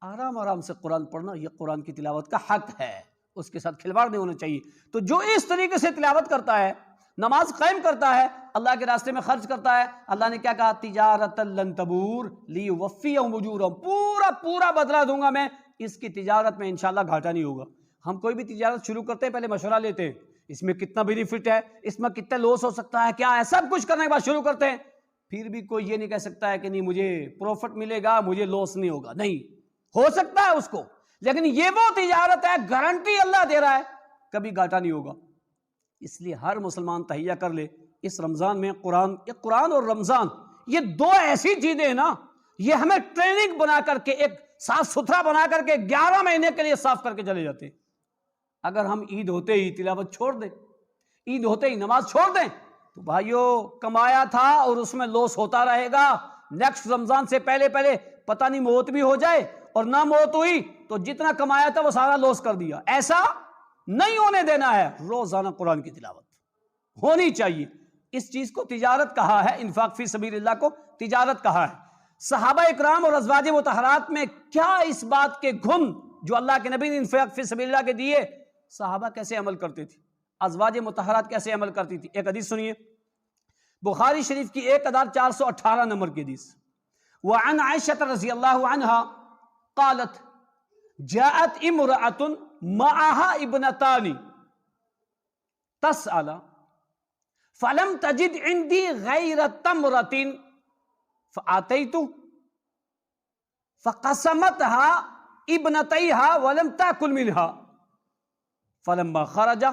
آرام آرام سے قرآن پڑھنا یہ قرآن کی تلاوت کا حق ہے، اس کے ساتھ کھلواڑ نہیں ہونا چاہیے. تو جو اس طریقے سے تلاوت کرتا ہے، نماز قائم کرتا ہے، اللہ کے راستے میں خرچ کرتا ہے، اللہ نے کیا کہا؟ تجارت لن تبور لیوفیہم اجورہم، پورا بدلہ دوں گا میں، اس کی تجارت میں انشاءاللہ گھاٹا نہیں ہوگا. ہم کوئی بھی تجارت شروع کرتے ہیں پہلے مشورہ لیتے ہیں، اس میں کتنا بینیفٹ ہے، اس میں کتنا لوس ہو سکتا ہے، کیا ہے، سب کچھ کرنے کے بعد شروع کرتے ہیں. پھر بھی کوئی یہ نہیں کہہ سکتا ہے کہ نہیں مجھے پروفٹ ملے گا، مجھے لوس نہیں ہوگا. نہیں، ہو سکتا ہے اس کو، لیکن یہ وہ تجارت ہے، گارنٹی اللہ دے رہا ہے، کبھی گھاٹا نہیں ہوگا. اس لیے ہر مسلمان تہیہ کر لے اس رمضان میں قرآن اور رمضان یہ 2 ایسی چیزیں ہیں نا، یہ ہمیں ٹریننگ بنا کر کے ایک صاف ستھرا بنا کر کے 11 مہینے کے لیے صاف کر کے چلے جاتے. اگر ہم عید ہوتے ہی تلاوت چھوڑ دیں, عید ہوتے ہی نماز چھوڑ دیں, تو بھائیو کمایا تھا اور اس میں لوس ہوتا رہے گا. نیکسٹ رمضان سے پہلے پتہ نہیں موت بھی ہو جائے, اور نہ موت ہوئی تو جتنا کمایا تھا وہ سارا لوس کر دیا. ایسا نہیں ہونے دینا ہے. روزانہ قرآن کی تلاوت ہونی چاہیے. اس چیز کو تجارت کہا ہے, انفاق فی سبیل اللہ کو تجارت کہا ہے. صحابہ اکرام اور ازواج مطہرات میں کیا اس بات کے گن جو اللہ کے نبی نے انفاق فی سبیل اللہ کے دیے, صحابہ کیسے عمل کرتے تھے, ازواج مطہرات کیسے عمل کرتی تھی. ایک حدیث سنیے, بخاری شریف کی 1418 نمبر کی حدیث. وعن عائشہ رضی اللہ عنہا قالت جاءت امرأة معها ابنتان تسأل فلم تجد عندي غير تمرة فآتيت فقسمتها ابنتيها ولم تأكل منها فلما خرج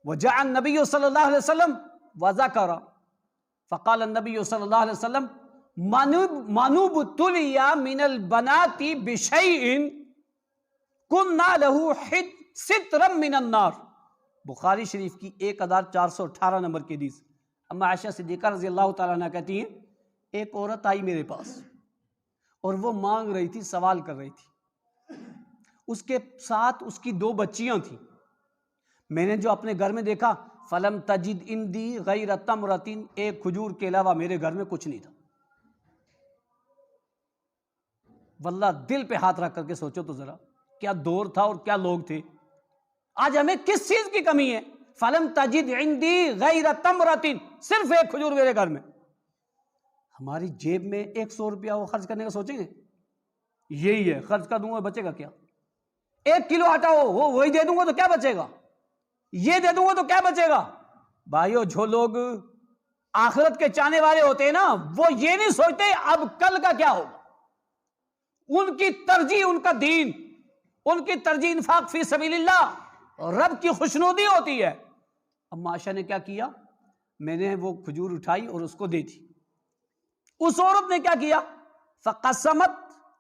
وجاء النبي صلى الله عليه وسلم وذكر فقال النبي صلى الله عليه وسلم من ابتلي من البنات بشيء كنا له سترا من النار. بخاری شریف کی 1418 نمبر کی حدیث. اما عائشہ صدیقہ رضی اللہ تعالیٰ عنہ کہتی ہیں, ایک عورت آئی میرے پاس اور وہ مانگ رہی تھی, سوال کر رہی تھی. اس کے ساتھ اس کی 2 بچیاں تھیں. میں نے جو اپنے گھر میں دیکھا, فلم تجد عندی غیر تمرتین, ایک کھجور کے علاوہ میرے گھر میں کچھ نہیں تھا. واللہ دل پہ ہاتھ رکھ کر کے سوچو تو ذرا, کیا دور تھا اور کیا لوگ تھے. آج ہمیں کس چیز کی کمی ہے؟ فلم تجد عندی غیر تمرتین, صرف ایک کھجور میرے گھر میں. ہماری جیب میں 100 روپیہ وہ خرچ کرنے کا سوچیں گے, یہی ہے خرچ کر دوں گا, بچے گا کیا؟ 1 کلو آٹا ہو وہی دے دوں گا تو کیا بچے گا, یہ دے دوں گا تو کیا بچے گا. بھائیو جو لوگ آخرت کے چاہنے والے ہوتے ہیں نا, وہ یہ نہیں سوچتے اب کل کا کیا ہوگا. ان کی ترجیح ان کا دین, ان کی ترجیح انفاق فی سبیل اللہ, رب کی خوشنودی ہوتی ہے. اب عائشہ نے کیا کیا, میں نے وہ کھجور اٹھائی اور اس کو دی تھی. اس عورت نے کیا کیا, فقسمت,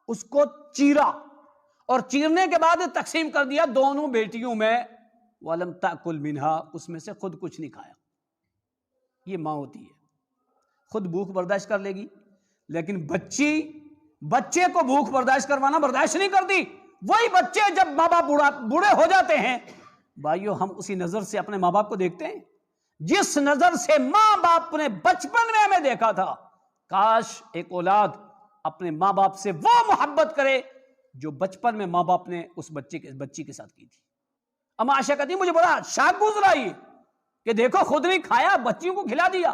اس کو چیرا, اور چیرنے کے بعد تقسیم کر دیا دونوں بیٹیوں میں. وَلَمْ تَأْكُلْ مِنْهَا, اس میں سے خود کچھ نہیں کھایا. یہ ماں ہوتی ہے, خود بھوک برداشت کر لے گی, لیکن بچے کو بھوک برداشت کروانا برداشت نہیں کرتی. وہی بچے جب ماں باپ بوڑھے ہو جاتے ہیں, بھائیو ہم اسی نظر سے اپنے ماں باپ کو دیکھتے ہیں جس نظر سے ماں باپ نے بچپن میں ہمیں دیکھا تھا. کاش ایک اولاد اپنے ماں باپ سے وہ محبت کرے جو بچپن میں ماں باپ نے اس بچی کے ساتھ کی تھی. اما عائشہ کہتی مجھے بڑا شاک گزرا یہ کہ دیکھو خود نہیں کھایا, بچیوں کو کھلا دیا.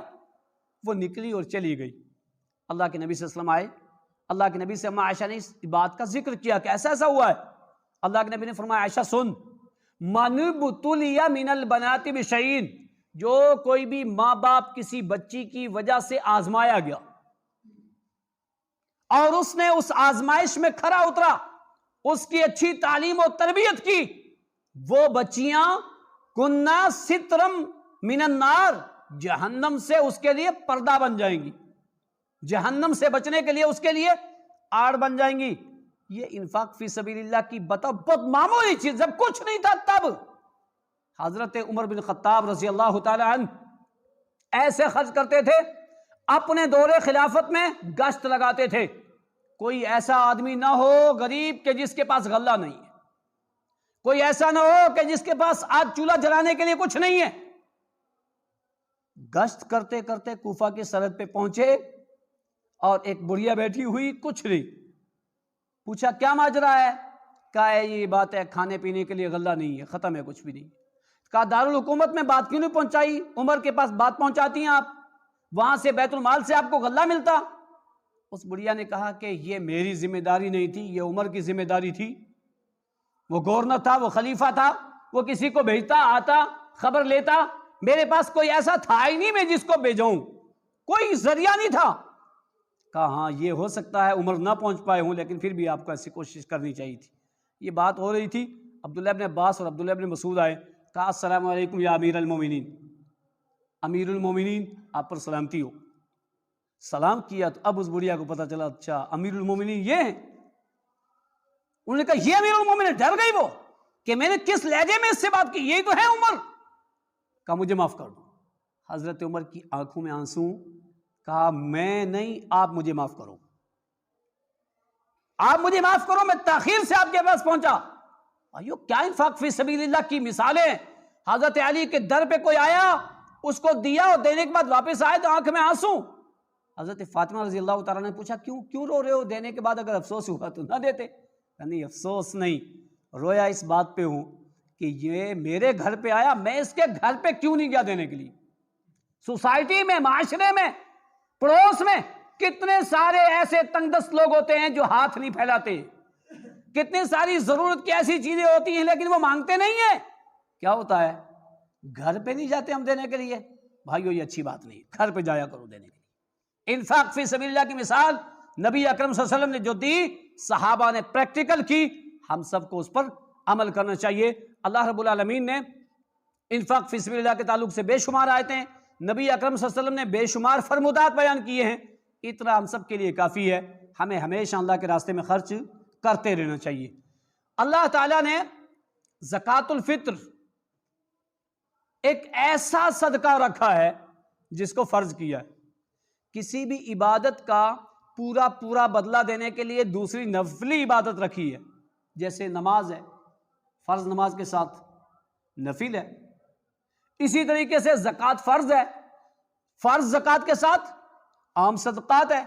وہ نکلی اور چلی گئی. اللہ کے نبی صلی اللہ علیہ وسلم آئے, اللہ کے نبی سے اما عائشہ نے اس بات کا ذکر کیا کہ ایسا ہوا ہے. اللہ کے نبی نے فرمایا عائشہ سن, من ابتلی من البنات بشیء, جو کوئی بھی ماں باپ کسی بچی کی وجہ سے آزمایا گیا اور اس نے اس آزمائش میں کھرا اترا, اس کی اچھی تعلیم و تربیت کی, وہ بچیاں کننا سترم من النار, جہنم سے اس کے لیے پردہ بن جائیں گی, جہنم سے بچنے کے لیے اس کے لیے آڑ بن جائیں گی. یہ انفاق فی سبیل اللہ کی بتاؤ بہت معمولی چیز, جب کچھ نہیں تھا تب حضرت عمر بن خطاب رضی اللہ تعالی عنہ ایسے خرچ کرتے تھے. اپنے دور خلافت میں گشت لگاتے تھے, کوئی ایسا آدمی نہ ہو غریب کہ جس کے پاس غلہ نہیں ہے, کوئی ایسا نہ ہو کہ جس کے پاس آج چولہا جلانے کے لیے کچھ نہیں ہے. گشت کرتے کرتے کوفہ کی سرحد پہ پہنچے اور ایک بڑھیا بیٹھی ہوئی, کچھ نہیں. پوچھا کیا ماجرا ہے؟ کہا یہ بات ہے, کھانے پینے کے لیے غلہ نہیں ہے, ختم ہے, کچھ بھی نہیں. کہا دارالحکومت میں بات کیوں نہیں پہنچائی, عمر کے پاس بات پہنچاتی ہیں آپ, وہاں سے بیت المال سے آپ کو غلہ ملتا. اس بڑھیا نے کہا کہ یہ میری ذمہ داری نہیں تھی, یہ عمر کی ذمہ داری تھی. وہ گورنر تھا, وہ خلیفہ تھا, وہ کسی کو بھیجتا, آتا, خبر لیتا. میرے پاس کوئی ایسا تھا ہی نہیں میں جس کو بھیجاؤں, کوئی ذریعہ نہیں تھا. کہا ہاں یہ ہو سکتا ہے عمر نہ پہنچ پائے ہوں, لیکن پھر بھی آپ کو ایسی کوشش کرنی چاہیے تھی. یہ بات ہو رہی تھی, عبداللہ ابن عباس اور عبداللہ ابن مسعود آئے, کہا السلام علیکم یا امیر المومنین, امیر المومنین آپ پر سلامتی ہو. سلام کیا تو اب اس بڑھیا کو پتا چلا اچھا امیر المومنین یہ ہیں. انہوں نے کہا یہ امیر المومنین، ڈر گئی وہ کہ میں نے کس لہجے میں اس سے بات کی، یہی تو ہے عمر. کہا مجھے معاف کر دو. حضرت عمر کی آنکھوں میں آنسو. کہا میں نہیں، آپ مجھے معاف کرو، آپ مجھے معاف کرو، میں تاخیر سے آپ کے پاس پہنچا. بھائیو کیا انفاق فی سبیل اللہ کی مثالیں. حضرت علی کے در پہ کوئی آیا، اس کو دیا اور دینے کے بعد واپس آئے تو آنکھ میں آنسو. حضرت فاطمہ رضی اللہ تعالیٰ نے پوچھا کیوں رو رہے ہو؟ دینے کے بعد اگر افسوس ہوا تو نہ دیتے. نہیں افسوس نہیں، رویا اس بات پہ ہوں کہ یہ میرے گھر پہ آیا، میں اس کے گھر پہ کیوں نہیں گیا دینے کے لیے. سوسائٹی میں، معاشرے میں، پڑوس میں کتنے سارے ایسے تنگ دست لوگ ہوتے ہیں جو ہاتھ نہیں پھیلاتے. کتنی ساری ضرورت کی ایسی چیزیں ہوتی ہیں لیکن وہ مانگتے نہیں ہیں. کیا ہوتا ہے؟ گھر پہ نہیں جاتے ہم دینے کے لیے. بھائیو یہ اچھی بات نہیں، گھر پہ جایا کرو دینے کے لیے. انفاق فی سبیل اللہ کی مثال نبی اکرم صلی اللہ علیہ وسلم نے جو دی، صحابہ نے پریکٹیکل کی، ہم سب کو اس پر عمل کرنا چاہیے. اللہ رب العالمین نے انفاق فی سبیل اللہ کے تعلق سے بے شمار آیتیں، نبی اکرم صلی اللہ علیہ وسلم نے بے شمار فرمودات بیان کیے ہیں. اتنا ہم سب کے لیے کافی ہے. ہمیں ہمیشہ اللہ کے راستے میں خرچ کرتے رہنا چاہیے. اللہ تعالیٰ نے زکوٰۃ الفطر ایک ایسا صدقہ رکھا ہے جس کو فرض کیا ہے. کسی بھی عبادت کا پورا بدلہ دینے کے لیے دوسری نفلی عبادت رکھی ہے. جیسے نماز ہے، فرض نماز کے ساتھ نفل ہے. اسی طریقے سے زکوٰۃ فرض ہے، فرض زکوٰۃ کے ساتھ عام صدقات ہے.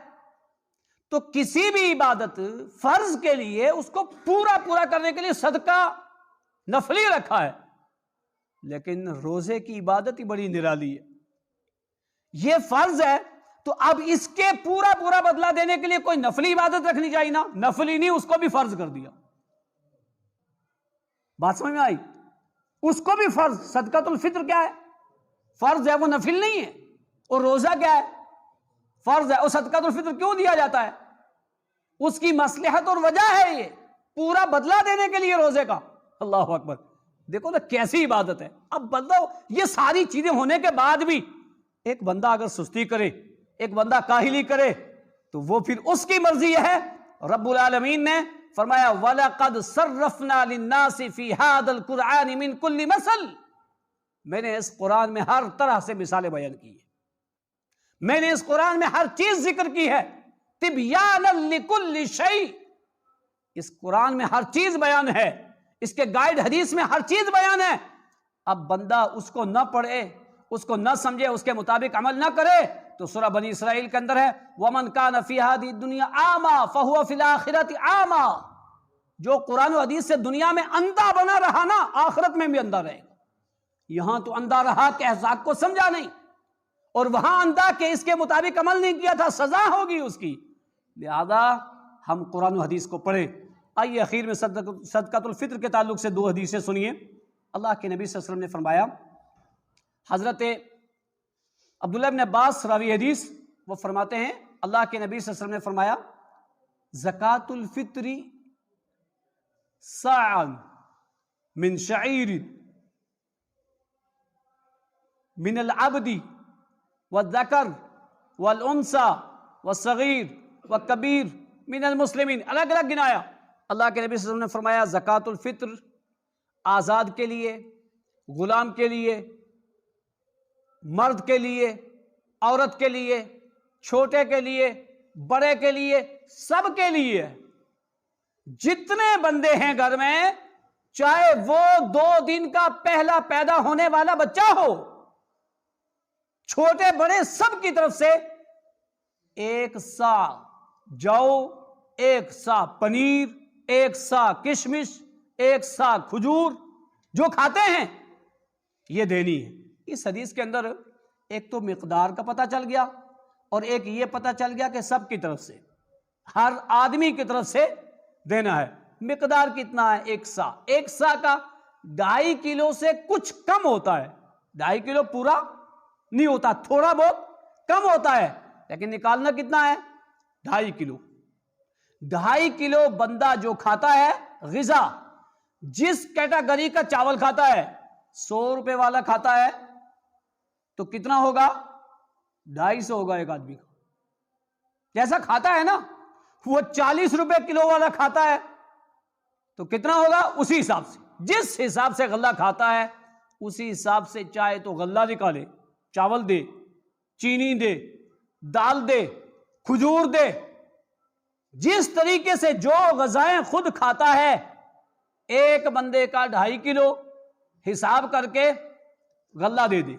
تو کسی بھی عبادت فرض کے لیے اس کو پورا کرنے کے لیے صدقہ نفلی رکھا ہے. لیکن روزے کی عبادت ہی بڑی نرالی ہے. یہ فرض ہے تو اب اس کے پورا بدلہ دینے کے لیے کوئی نفلی عبادت رکھنی چاہیے نا. نفلی نہیں، اس کو بھی فرض کر دیا. بات سمجھ میں آئی؟ اس کو بھی فرض. صدقۃ الفطر کیا ہے؟ فرض ہے، وہ نفل نہیں ہے. اور روزہ کیا ہے؟ فرض ہے. اور صدقۃ الفطر کیوں دیا جاتا ہے؟ اس کی مصلحت اور وجہ ہے یہ پورا بدلہ دینے کے لیے روزے کا. اللہ اکبر. دیکھو نا کیسی عبادت ہے. اب بدلہ، یہ ساری چیزیں ہونے کے بعد بھی ایک بندہ اگر سستی کرے، ایک بندہ کاہلی کرے، تو وہ پھر اس کی مرضی ہے. رب العالمین نے فرمایا وَلَقَدْ صَرَّفْنَا لِلنَّاسِ فِي هَذَا الْقُرْآنِ مِنْ كُلِّ مَثَلٍ. میں نے اس قرآن میں ہر طرح سے مثالیں بیان کی ہیں. میں نے اس قرآن میں ہر چیز ذکر کی ہے. تِبْيَانًا لِكُلِّ شَيْءٍ. اس قرآن میں ہر چیز بیان ہے. اس کے گائیڈ حدیث میں ہر چیز بیان ہے. اب بندہ اس کو نہ پڑھے، اس کو نہ سمجھے، اس کے مطابق عمل نہ کرے تو سورہ بنی اسرائیل کے اندر ہے وَمَنْ كَانَ فِي هَذِهِ الدُّنْيَا أَعْمَىٰ فَهُوَ فِي الْآخِرَةِ أَعْمَىٰ. جو قرآن و حدیث سے دنیا میں اندھا بنا رہا نا، آخرت میں بھی اندھا رہے گا. یہاں تو اندھا رہا کہ احزاب کو سمجھا نہیں، اور وہاں اندھا کہ اس کے مطابق عمل نہیں کیا تھا، سزا ہوگی اس کی. لہذا ہم قرآن و حدیث کو پڑھیں. آئیے اخیر میں صدقۃ الفطر کے تعلق سے دو حدیثیں سنیے. اللہ کے نبی صلی اللہ علیہ وسلم نے فرمایا، حضرت عبداللہ بن عباس راوی حدیث، وہ فرماتے ہیں اللہ کے نبی صلی اللہ علیہ وسلم نے فرمایا زکوٰۃ الفطر صاع من شعیر من العبد والذکر والانثى والصغیر والکبیر من المسلمین. الگ الگ گنایا. اللہ کے نبی صلی اللہ علیہ وسلم نے فرمایا زکوٰۃ الفطر آزاد کے لیے، غلام کے لیے، مرد کے لیے، عورت کے لیے، چھوٹے کے لیے، بڑے کے لیے، سب کے لیے. جتنے بندے ہیں گھر میں، چاہے وہ 2 دن کا پہلا پیدا ہونے والا بچہ ہو، چھوٹے بڑے سب کی طرف سے 1 سا جو، 1 سا پنیر، 1 سا کشمش، 1 سا کھجور، جو کھاتے ہیں یہ دینی ہے. اس حدیث کے اندر ایک تو مقدار کا پتہ چل گیا، اور ایک یہ پتہ چل گیا کہ سب کی طرف سے، ہر آدمی کی طرف سے دینا ہے. مقدار کتنا ہے؟ 1 سا. 1 سا کا 2.5 کلو سے کچھ کم ہوتا ہے. 2.5 کلو پورا نہیں ہوتا، تھوڑا بہت کم ہوتا ہے، لیکن نکالنا کتنا ہے؟ 2.5 کلو. 2.5 کلو بندہ جو کھاتا ہے غذا، جس کیٹاگری کا چاول کھاتا ہے، 100 روپے والا کھاتا ہے تو کتنا ہوگا؟ 250 ہوگا ایک آدمی کا. جیسا کھاتا ہے نا، وہ 40 روپے کلو والا کھاتا ہے تو کتنا ہوگا؟ اسی حساب سے، جس حساب سے غلہ کھاتا ہے اسی حساب سے چاہے تو غلہ نکالے، چاول دے، چینی دے، دال دے، کھجور دے، جس طریقے سے جو غذائیں خود کھاتا ہے ایک بندے کا 2.5 کلو حساب کر کے غلہ دے دے۔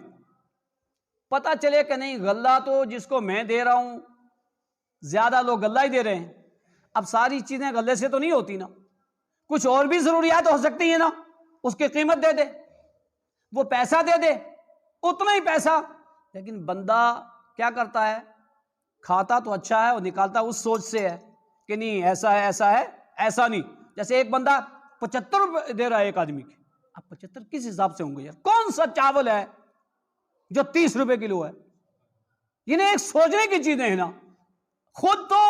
پتہ چلے کہ نہیں غلہ تو جس کو میں دے رہا ہوں زیادہ لوگ غلہ ہی دے رہے ہیں، اب ساری چیزیں غلے سے تو نہیں ہوتی نا، کچھ اور بھی ضروریات ہو سکتی ہیں نا، اس کی قیمت دے دے، وہ پیسہ دے دے، اتنا ہی پیسہ۔ لیکن بندہ کیا کرتا ہے؟ کھاتا تو اچھا ہے اور نکالتا اس سوچ سے ہے کہ نہیں ایسا ہے ایسا ہے، ایسا نہیں۔ جیسے ایک بندہ 75 روپے دے رہا ہے ایک آدمی کے، اب 75 کس حساب سے ہوں گے یار؟ کون سا چاول ہے جو 30 روپے کلو ہے؟ یہ ایک سوچنے کی چیزیں ہیں نا، خود تو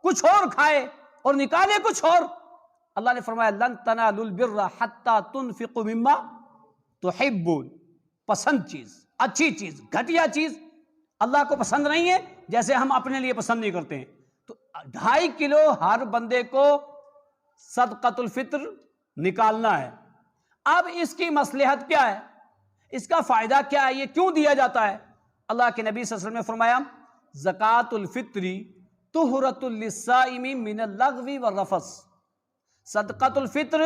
کچھ اور کھائے اور نکالے کچھ اور۔ اللہ نے فرمایا لن تنالوا البر حتی تنفقوا مما تحبون، پسند چیز، اچھی چیز، گھٹیا چیز اللہ کو پسند نہیں ہے، جیسے ہم اپنے لیے پسند نہیں کرتے ہیں۔ تو 2.5 کلو ہر بندے کو صدقۃ الفطر نکالنا ہے۔ اب اس کی مصلحت کیا ہے؟ اس کا فائدہ کیا ہے؟ یہ کیوں دیا جاتا ہے؟ اللہ کے نبی صلی اللہ علیہ وسلم نے فرمایا زکوٰۃ الفطر طہرۃ للصائم من اللغو والرفث، صدقۃ الفطر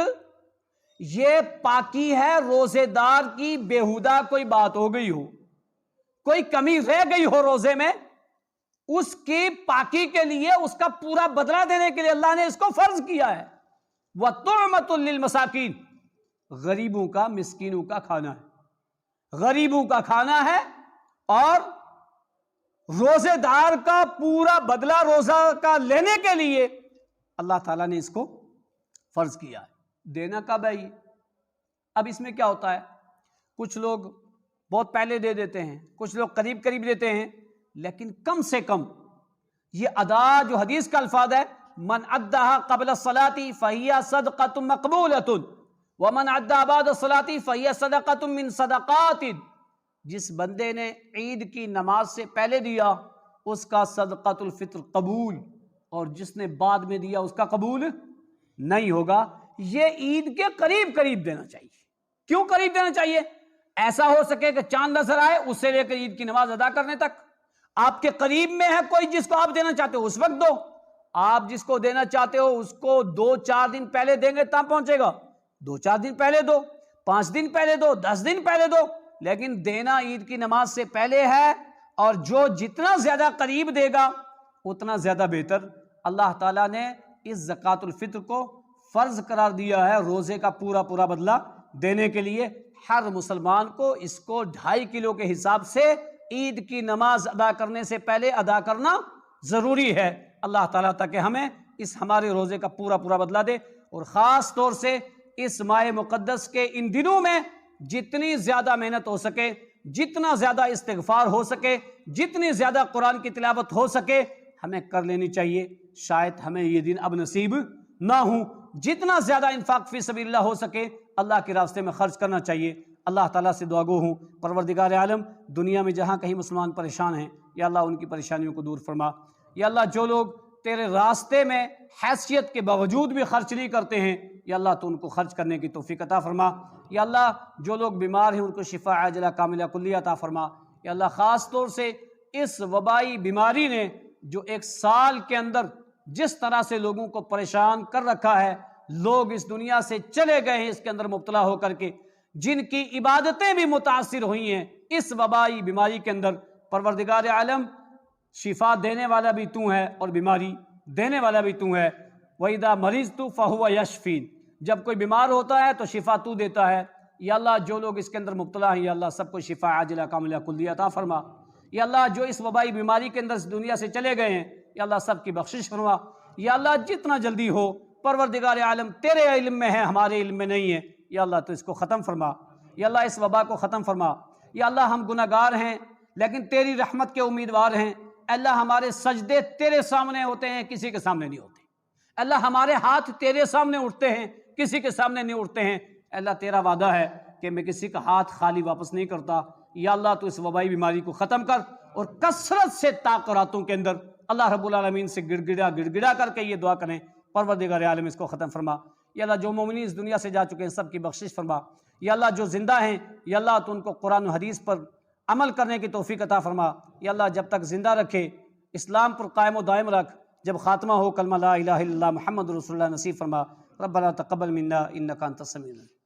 یہ پاکی ہے روزے دار کی، بیہودہ کوئی بات ہو گئی ہو، کوئی کمی رہ گئی ہو روزے میں، اس کی پاکی کے لیے، اس کا پورا بدلہ دینے کے لیے اللہ نے اس کو فرض کیا ہے۔ وَطُعْمَةٌ لِّلْمَسَاكِينِ، غریبوں کا، مسکینوں کا کھانا ہے، غریبوں کا کھانا ہے، اور روزے دار کا پورا بدلہ روزہ کا لینے کے لیے اللہ تعالیٰ نے اس کو فرض کیا ہے۔ دینا کب ہے یہ؟ اب اس میں کیا ہوتا ہے، کچھ لوگ بہت پہلے دے دیتے ہیں، کچھ لوگ قریب قریب دیتے ہیں، لیکن کم سے کم یہ ادا جو حدیث کا الفاظ ہے من ادھا قبل الصلاۃ فہی صدقۃ مقبولۃ ومن ادھا بعد الصلاۃ فہی صدقۃ من صدقات، جس بندے نے عید کی نماز سے پہلے دیا اس کا صدقۃ الفطر قبول، اور جس نے بعد میں دیا اس کا قبول نہیں ہوگا۔ یہ عید کے قریب قریب دینا چاہیے۔ کیوں قریب دینا چاہیے؟ ایسا ہو سکے کہ چاند نظر آئے اس سے لے کر عید کی نماز ادا کرنے تک آپ کے قریب میں ہے کوئی جس کو آپ دینا چاہتے ہو، اس وقت دو۔ آپ جس کو دینا چاہتے ہو اس کو 2-4 دن پہلے دیں گے تب پہنچے گا، 2-4 دن پہلے دو، 5 دن پہلے دو، 10 دن پہلے دو، لیکن دینا عید کی نماز سے پہلے ہے، اور جو جتنا زیادہ قریب دے گا اتنا زیادہ بہتر۔ اللہ تعالیٰ نے اس زکوٰۃ الفطر کو فرض قرار دیا ہے روزے کا پورا پورا بدلہ دینے کے لیے۔ ہر مسلمان کو اس کو 2.5 کلو کے حساب سے عید کی نماز ادا کرنے سے پہلے ادا کرنا ضروری ہے۔ اللہ تعالیٰ تاکہ ہمیں اس ہمارے روزے کا پورا پورا بدلہ دے، اور خاص طور سے اس ماہ مقدس کے ان دنوں میں جتنی زیادہ محنت ہو سکے، جتنا زیادہ استغفار ہو سکے، جتنی زیادہ قرآن کی تلاوت ہو سکے ہمیں کر لینی چاہیے۔ شاید ہمیں یہ دن اب نصیب نہ ہوں، جتنا زیادہ انفاق فی سبیل اللہ ہو سکے اللہ کے راستے میں خرچ کرنا چاہیے۔ اللہ تعالیٰ سے دعا گو ہوں پروردگار عالم دنیا میں جہاں کہیں مسلمان پریشان ہیں یا اللہ ان کی پریشانیوں کو دور فرما۔ یا اللہ جو لوگ تیرے راستے میں حیثیت کے باوجود بھی خرچ نہیں کرتے ہیں یا اللہ تو ان کو خرچ کرنے کی توفیق عطا فرما۔ یا اللہ جو لوگ بیمار ہیں ان کو شفا عاجلہ کاملہ کلیہ عطا فرما۔ یا اللہ خاص طور سے اس وبائی بیماری نے جو 1 سال کے اندر جس طرح سے لوگوں کو پریشان کر رکھا ہے، لوگ اس دنیا سے چلے گئے ہیں اس کے اندر مبتلا ہو کر کے، جن کی عبادتیں بھی متاثر ہوئی ہیں اس وبائی بیماری کے اندر، پروردگار عالم شفا دینے والا بھی تو ہے اور بیماری دینے والا بھی تو ہے۔ وَإِذَا مَرِضْتُ فَهُوَ يَشْفِينِ، جب کوئی بیمار ہوتا ہے تو شفا تو دیتا ہے۔ یا اللہ جو لوگ اس کے اندر مبتلا ہیں یا اللہ سب کو شفا عاجلہ کاملہ کلیہ عطا فرما۔ یا اللہ جو اس وبائی بیماری کے اندر اس دنیا سے چلے گئے ہیں یا اللہ سب کی بخشش فرما۔ یا اللہ جتنا جلدی ہو پروردگار عالم تیرے علم میں ہے، ہمارے علم میں نہیں ہے، یا اللہ تو اس کو ختم فرما۔ یا اللہ اس وبا کو ختم فرما۔ یا اللہ ہم گناہگار ہیں لیکن تیری رحمت کے امیدوار ہیں۔ اللہ ہمارے سجدے تیرے سامنے ہوتے ہیں، کسی کے سامنے نہیں ہوتے۔ اللہ ہمارے ہاتھ تیرے سامنے اٹھتے ہیں، کسی کے سامنے نہیں اٹھتے ہیں۔ اللہ تیرا وعدہ ہے کہ میں کسی کا ہاتھ خالی واپس نہیں کرتا۔ یا اللہ تو اس وبائی بیماری کو ختم کر، اور کثرت سے تاقراتوں کے اندر اللہ رب العالمین سے گڑ گڑا کر کے یہ دعا کریں پروردگار عالم اس کو ختم فرما۔ یا اللہ جو مومنین اس دنیا سے جا چکے ہیں سب کی بخشش فرما، یا اللہ جو زندہ ہیں یا اللہ تو ان کو قرآن و حدیث پر عمل کرنے کی توفیق عطا فرما، یا اللہ جب تک زندہ رکھے اسلام پر قائم و دائم رکھ، جب خاتمہ ہو کلمہ لا الہ الا اللہ محمد رسول اللہ نصیب فرما۔ ربنا تقبل منا انک انت السمیع العلیم۔